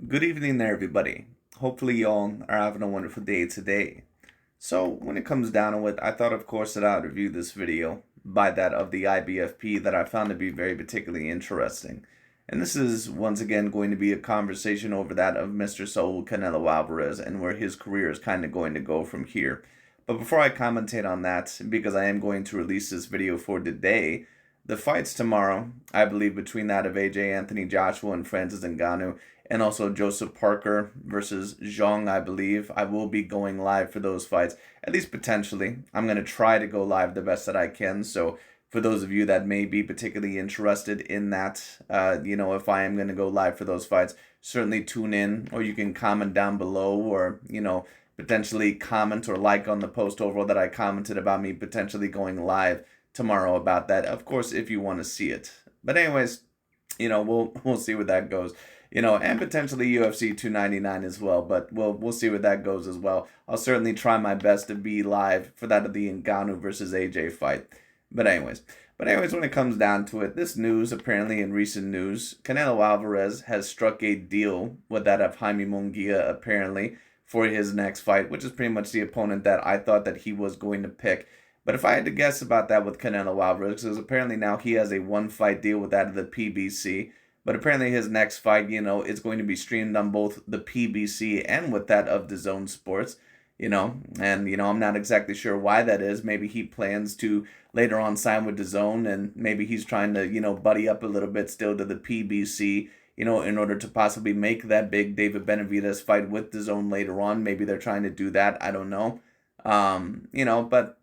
Good evening there, everybody. Hopefully, y'all are having a wonderful day today. So, when it comes down to it, I thought, of course, that I'd review this video by that of the IBFP that I found to be very particularly interesting. And this is once again going to be a conversation over that of Mr. Saul Canelo Alvarez and where his career is kind of going to go from here. But before I commentate on that, because I am going to release this video for today, the fights tomorrow, I believe, between that of AJ Anthony Joshua and Francis Ngannou, and also Joseph Parker versus Zhang, I believe. I will be going live for those fights, at least potentially. I'm going to try to go live the best that I can. So for those of you that may be particularly interested in that, if I am going to go live for those fights, certainly tune in, or you can comment down below, or, potentially comment or like on the post overall that I commented about me potentially going live tomorrow about that. Of course, if you want to see it. But anyways, we'll see where that goes. And potentially UFC 299 as well, but we'll see where that goes as well. I'll certainly try my best to be live for that of the Ngannou versus AJ fight. But anyways, when it comes down to it, this news, apparently in recent news, Canelo Alvarez has struck a deal with that of Jaime Munguia, apparently, for his next fight, which is pretty much the opponent that I thought that he was going to pick. But if I had to guess about that with Canelo Alvarez, because apparently now he has a one-fight deal with that of the PBC, but apparently his next fight, is going to be streamed on both the PBC and with that of the Zone Sports, and, I'm not exactly sure why that is. Maybe he plans to later on sign with the Zone, and maybe he's trying to, buddy up a little bit still to the PBC, in order to possibly make that big David Benavidez fight with the Zone later on. Maybe they're trying to do that. I don't know. But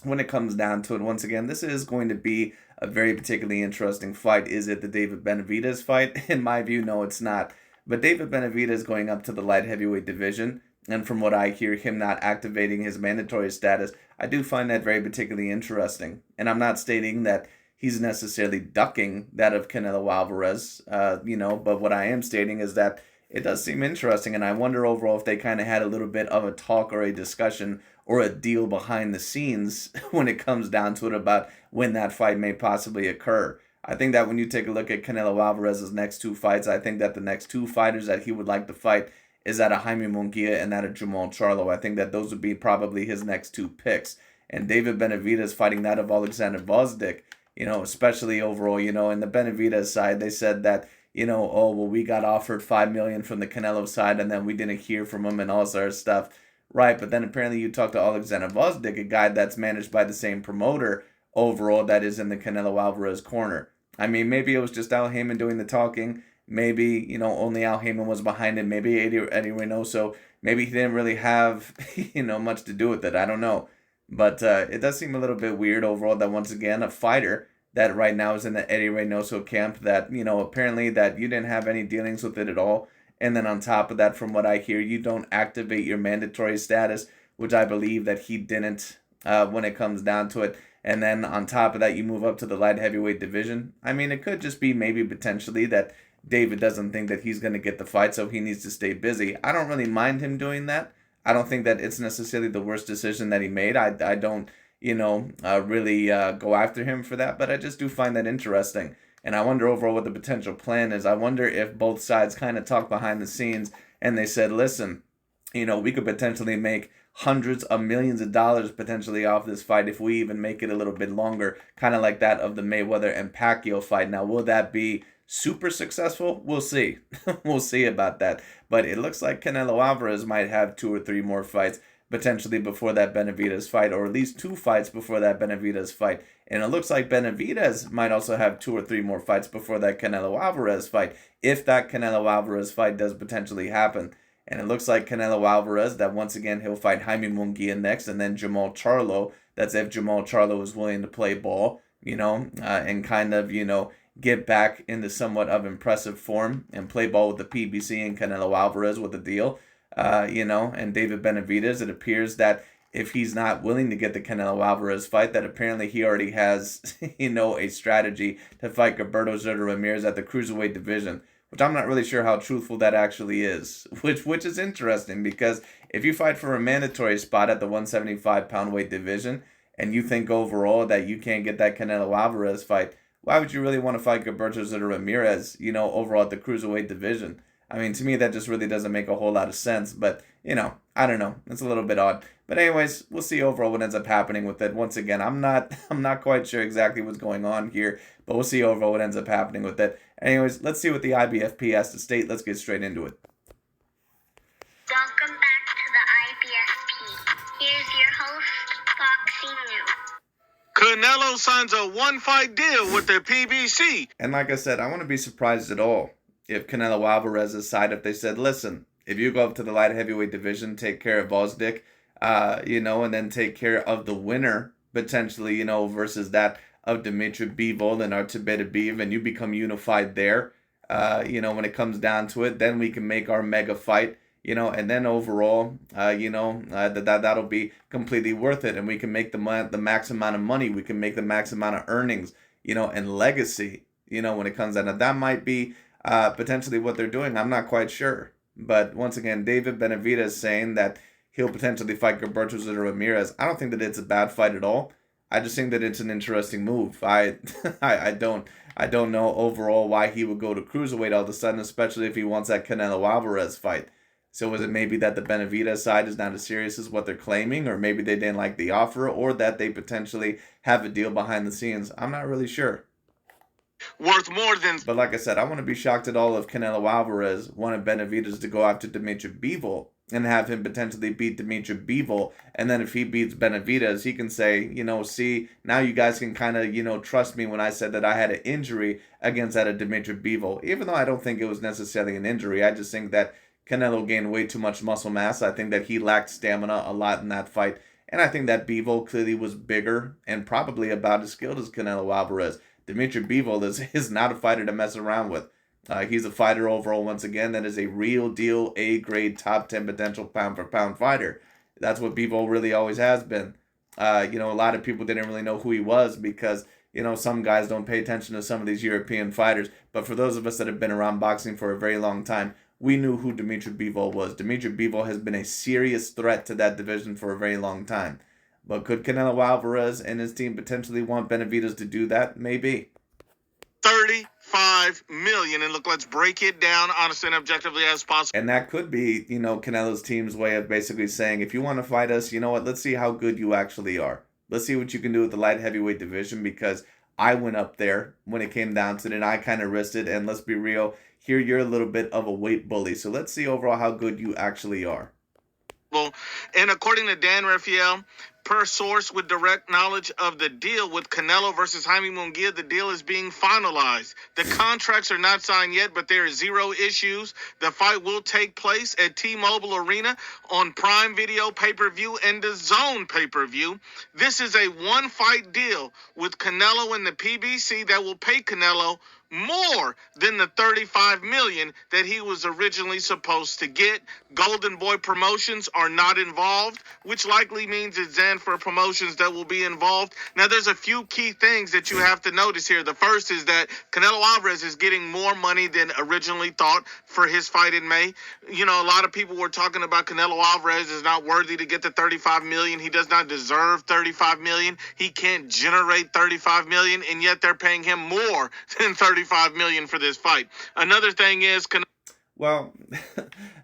when it comes down to it, once again, this is going to be a very particularly interesting fight. Is it the David Benavidez fight? In my view, no, it's not. But David Benavidez going up to the light heavyweight division, and from what I hear, him not activating his mandatory status, I do find that very particularly interesting. And I'm not stating that he's necessarily ducking that of Canelo Alvarez, but what I am stating is that it does seem interesting, and I wonder overall if they kind of had a little bit of a talk or a discussion or a deal behind the scenes when it comes down to it about when that fight may possibly occur. I think that when you take a look at Canelo Alvarez's next two fights, I think that the next two fighters that he would like to fight is that of Jaime Munguia and that of Jamal Charlo. I think that those would be probably his next two picks. And David Benavidez fighting that of Alexander Vosdick, especially overall, in the Benavidez side, they said that, oh, well, we got offered $5 million from the Canelo side and then we didn't hear from him and all sort of stuff. Right, but then apparently you talk to Alexander Vosdick, a guy that's managed by the same promoter overall that is in the Canelo Alvarez corner. I mean, maybe it was just Al Heyman doing the talking. Maybe, only Al Heyman was behind it. Maybe Eddie Reynoso, maybe he didn't really have, much to do with it. I don't know. But it does seem a little bit weird overall that once again, a fighter that right now is in the Eddie Reynoso camp that, apparently that you didn't have any dealings with it at all. And then on top of that, from what I hear, you don't activate your mandatory status, which I believe that he didn't when it comes down to it. And then on top of that, you move up to the light heavyweight division. I mean, it could just be maybe potentially that David doesn't think that he's going to get the fight, so he needs to stay busy. I don't really mind him doing that. I don't think that it's necessarily the worst decision that he made. I don't, really go after him for that, but I just do find that interesting. And I wonder overall what the potential plan is. I wonder if both sides kind of talk behind the scenes and they said, listen, we could potentially make hundreds of millions of dollars potentially off this fight if we even make it a little bit longer, kind of like that of the Mayweather and Pacquiao fight. Now, will that be super successful? We'll see. We'll see about that. But it looks like Canelo Alvarez might have two or three more fights potentially before that Benavidez fight, or at least two fights before that Benavidez fight. And it looks like Benavidez might also have two or three more fights before that Canelo Alvarez fight, if that Canelo Alvarez fight does potentially happen. And it looks like Canelo Alvarez, that once again he'll fight Jaime Munguia next, and then Jamal Charlo. That's if Jamal Charlo is willing to play ball, and kind of, get back into somewhat of impressive form and play ball with the PBC and Canelo Alvarez with a deal. And David Benavidez, it appears that if he's not willing to get the Canelo Alvarez fight, that apparently he already has, a strategy to fight Gilberto Zurdo Ramirez at the cruiserweight division, which I'm not really sure how truthful that actually is, which is interesting because if you fight for a mandatory spot at the 175-pound weight division and you think overall that you can't get that Canelo Alvarez fight, why would you really want to fight Gilberto Zurdo Ramirez, overall at the cruiserweight division? I mean, to me, that just really doesn't make a whole lot of sense. But, you know, I don't know. It's a little bit odd. But anyways, we'll see overall what ends up happening with it. Once again, I'm not quite sure exactly what's going on here, but we'll see overall what ends up happening with it. Anyways, let's see what the IBFP has to state. Let's get straight into it. Welcome back to the IBFP. Here's your host, Boxing News. Canelo signs a one-fight deal with the PBC. And like I said, I wouldn't be surprised at all if Canelo Alvarez's side, if they said, listen, if you go up to the light heavyweight division, take care of Vosdick, and then take care of the winner, potentially, versus that of Dimitri Bivol and Artibet, and you become unified there, when it comes down to it, then we can make our mega fight, and then overall, that'll be completely worth it, and we can make the max amount of money, we can make the max amount of earnings, and legacy, when it comes down to that might be potentially what they're doing. I'm not quite sure. But once again, David Benavidez saying that he'll potentially fight Gilberto Zito Ramirez. I don't think that it's a bad fight at all. I just think that it's an interesting move. I don't know overall why he would go to cruiserweight all of a sudden, especially if he wants that Canelo Alvarez fight. So is it maybe that the Benavidez side is not as serious as what they're claiming, or maybe they didn't like the offer, or that they potentially have a deal behind the scenes? I'm not really sure. Worth more than... But like I said, I wouldn't be shocked at all if Canelo Alvarez wanted Benavidez to go after Dimitri Bivol and have him potentially beat Dimitri Bivol. And then if he beats Benavidez, he can say, see, now you guys can kind of, trust me when I said that I had an injury against that of Dimitri Bivol. Even though I don't think it was necessarily an injury, I just think that Canelo gained way too much muscle mass. I think that he lacked stamina a lot in that fight. And I think that Bivol clearly was bigger and probably about as skilled as Canelo Alvarez. Dimitri Bivol is not a fighter to mess around with. He's a fighter overall, once again, that is a real deal, A-grade, top 10 potential pound-for-pound fighter. That's what Bivol really always has been. A lot of people didn't really know who he was because, some guys don't pay attention to some of these European fighters. But for those of us that have been around boxing for a very long time, we knew who Dimitri Bivol was. Dimitri Bivol has been a serious threat to that division for a very long time. But could Canelo Alvarez and his team potentially want Benavidez to do that? Maybe. $35 million. And look, let's break it down honestly and objectively as possible. And that could be, Canelo's team's way of basically saying, if you want to fight us, you know what, let's see how good you actually are. Let's see what you can do with the light heavyweight division, because I went up there when it came down to it and I kind of risked it. And let's be real, here you're a little bit of a weight bully. So let's see overall how good you actually are. And according to Dan Rafael, per source with direct knowledge of the deal with Canelo versus Jaime Munguia, the deal is being finalized. The contracts are not signed yet, but there are zero issues. The fight will take place at T-Mobile Arena on Prime Video pay-per-view and the Zone pay-per-view. This is a one-fight deal with Canelo and the PBC that will pay Canelo more than the $35 million that he was originally supposed to get. Golden Boy Promotions are not involved, which likely means it's Zanfer Promotions that will be involved. Now, there's a few key things that you have to notice here. The first is that Canelo Alvarez is getting more money than originally thought for his fight in May. A lot of people were talking about Canelo Alvarez is not worthy to get the $35 million. He does not deserve $35 million. He can't generate $35 million, and yet they're paying him more than $35 million for this fight. Another thing is, well,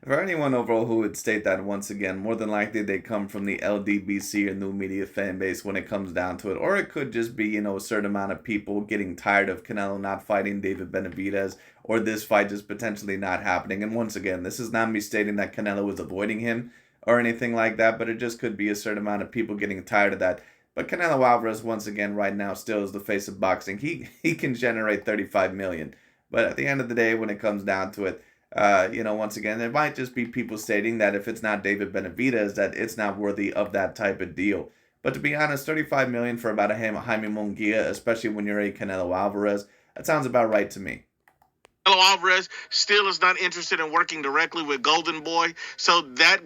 for anyone overall who would state that, once again, more than likely they come from the LDBC or new media fan base when it comes down to it. Or it could just be, a certain amount of people getting tired of Canelo not fighting David Benavidez, or this fight just potentially not happening. And once again, this is not me stating that Canelo is avoiding him or anything like that, but it just could be a certain amount of people getting tired of that. But Canelo Alvarez, once again, right now, still is the face of boxing. He can generate $35 million. But at the end of the day, when it comes down to it, once again, there might just be people stating that if it's not David Benavidez, that it's not worthy of that type of deal. But to be honest, $35 million for about a Jaime Munguia, especially when you're a Canelo Alvarez, that sounds about right to me. Canelo Alvarez still is not interested in working directly with Golden Boy, so that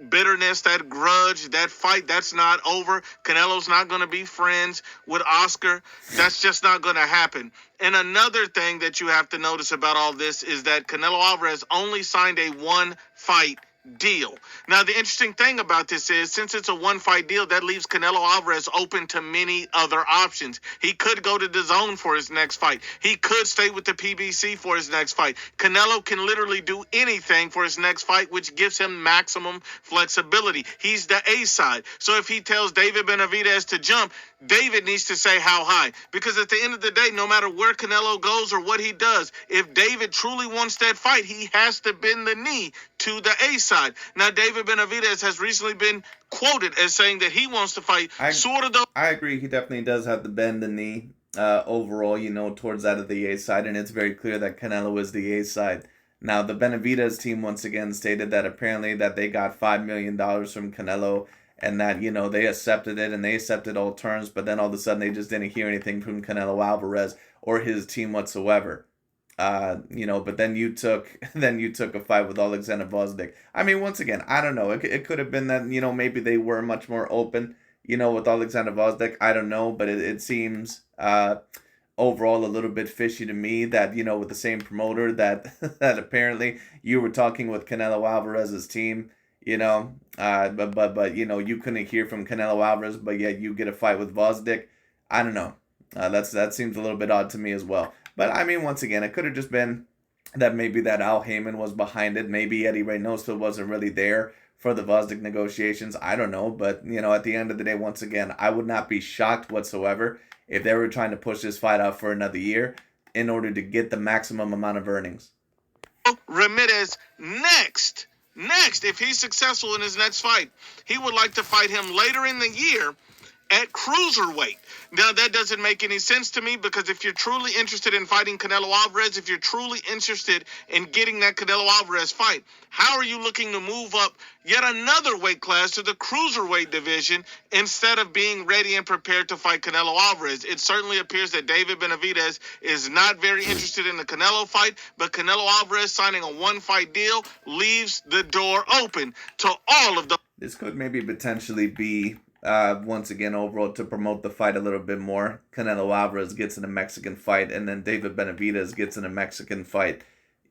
bitterness, that grudge, that fight, that's not over. Canelo's not going to be friends with Oscar. That's just not going to happen. And another thing that you have to notice about all this is that Canelo Alvarez only signed a one-fight deal. Now, the interesting thing about this is, since it's a one-fight deal, that leaves Canelo Alvarez open to many other options. He could go to DAZN for his next fight. He could stay with the PBC for his next fight. Canelo can literally do anything for his next fight, which gives him maximum flexibility. He's the A side. So if he tells David Benavidez to jump, David needs to say how high. Because at the end of the day, no matter where Canelo goes or what he does, if David truly wants that fight, he has to bend the knee to the A side. Now, David Benavidez has recently been quoted as saying that he wants to fight I agree. He definitely does have to bend the knee overall, towards that of the A side. And it's very clear that Canelo is the A side. Now, the Benavidez team once again stated that apparently that they got $5 million from Canelo and that, they accepted it and they accepted all terms. But then all of a sudden they just didn't hear anything from Canelo Alvarez or his team whatsoever. But then you took a fight with Alexander Vosdik. I mean, once again, I don't know. It could have been that, maybe they were much more open, with Alexander Vosdik. I don't know, but it seems overall a little bit fishy to me that, with the same promoter that that apparently you were talking with Canelo Alvarez's team, but you couldn't hear from Canelo Alvarez, but yet you get a fight with Vosdik. I don't know. That seems a little bit odd to me as well. But, I mean, once again, it could have just been that maybe that Al Heyman was behind it. Maybe Eddie Reynoso wasn't really there for the Vosdik negotiations. I don't know. But, at the end of the day, once again, I would not be shocked whatsoever if they were trying to push this fight out for another year in order to get the maximum amount of earnings. Ramirez next, if he's successful in his next fight, he would like to fight him later in the year at cruiserweight. Now, that doesn't make any sense to me, because if you're truly interested in fighting Canelo Alvarez, if you're truly interested in getting that Canelo Alvarez fight, how are you looking to move up yet another weight class to the cruiserweight division instead of being ready and prepared to fight Canelo Alvarez? It certainly appears that David Benavidez is not very interested in the Canelo fight, but Canelo Alvarez signing a one-fight deal leaves the door open to all of the... This could maybe potentially be once again, overall, to promote the fight a little bit more. Canelo Alvarez gets in a Mexican fight, and then David Benavidez gets in a Mexican fight,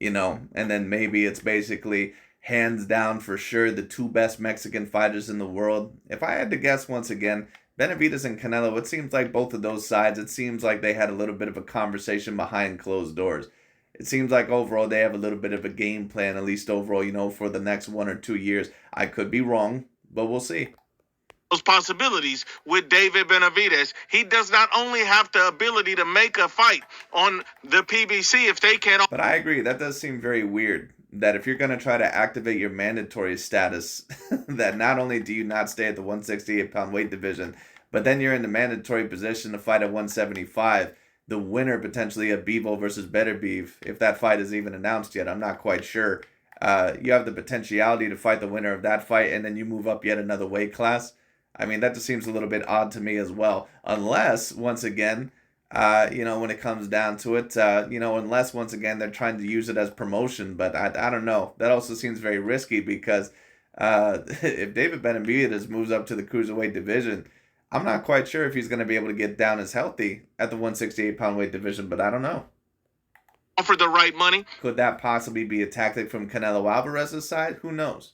and then maybe it's basically hands down for sure the two best Mexican fighters in the world. If I had to guess once again, Benavidez and Canelo, it seems like both of those sides, it seems like they had a little bit of a conversation behind closed doors. It seems like overall they have a little bit of a game plan, at least overall, for the next 1 or 2 years. I could be wrong, but we'll see. Those possibilities with David Benavidez. He does not only have the ability to make a fight on the PBC if they can't... But I agree, that does seem very weird, that if you're going to try to activate your mandatory status, that not only do you not stay at the 168-pound weight division, but then you're in the mandatory position to fight at 175, the winner potentially of Bivol versus Better Beef, if that fight is even announced yet, I'm not quite sure. You have the potentiality to fight the winner of that fight, and then you move up yet another weight class. I mean, that just seems a little bit odd to me as well. Unless, once again, when it comes down to it, unless, once again, they're trying to use it as promotion. But I don't know. That also seems very risky because if David Benavidez moves up to the cruiserweight division, I'm not quite sure if he's going to be able to get down as healthy at the 168-pound weight division, but I don't know. For the right money. Could that possibly be a tactic from Canelo Alvarez's side? Who knows?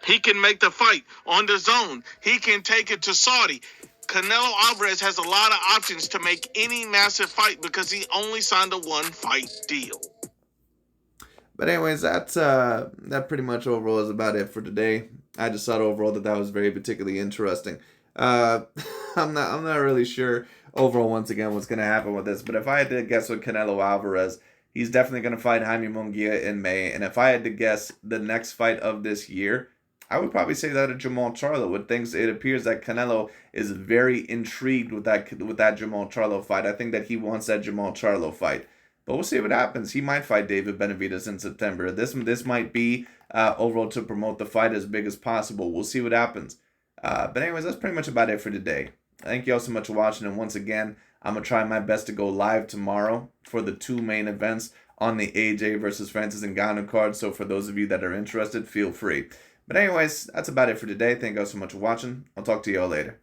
He can make the fight on the zone. He can take it to Saudi. Canelo Alvarez has a lot of options to make any massive fight because he only signed a one-fight deal. But anyways, that pretty much overall is about it for today. I just thought overall that was very particularly interesting. I'm not really sure overall once again what's going to happen with this. But if I had to guess with Canelo Alvarez, he's definitely going to fight Jaime Munguia in May. And if I had to guess the next fight of this year, I would probably say that of Jamal Charlo. It appears that Canelo is very intrigued with that Jamal Charlo fight. I think that he wants that Jamal Charlo fight. But we'll see what happens. He might fight David Benavidez in September. This might be overall to promote the fight as big as possible. We'll see what happens. But anyways, that's pretty much about it for today. Thank you all so much for watching. And once again, I'm going to try my best to go live tomorrow for the two main events on the AJ versus Francis Ngannou card. So for those of you that are interested, feel free. But anyways, that's about it for today. Thank you all so much for watching. I'll talk to you all later.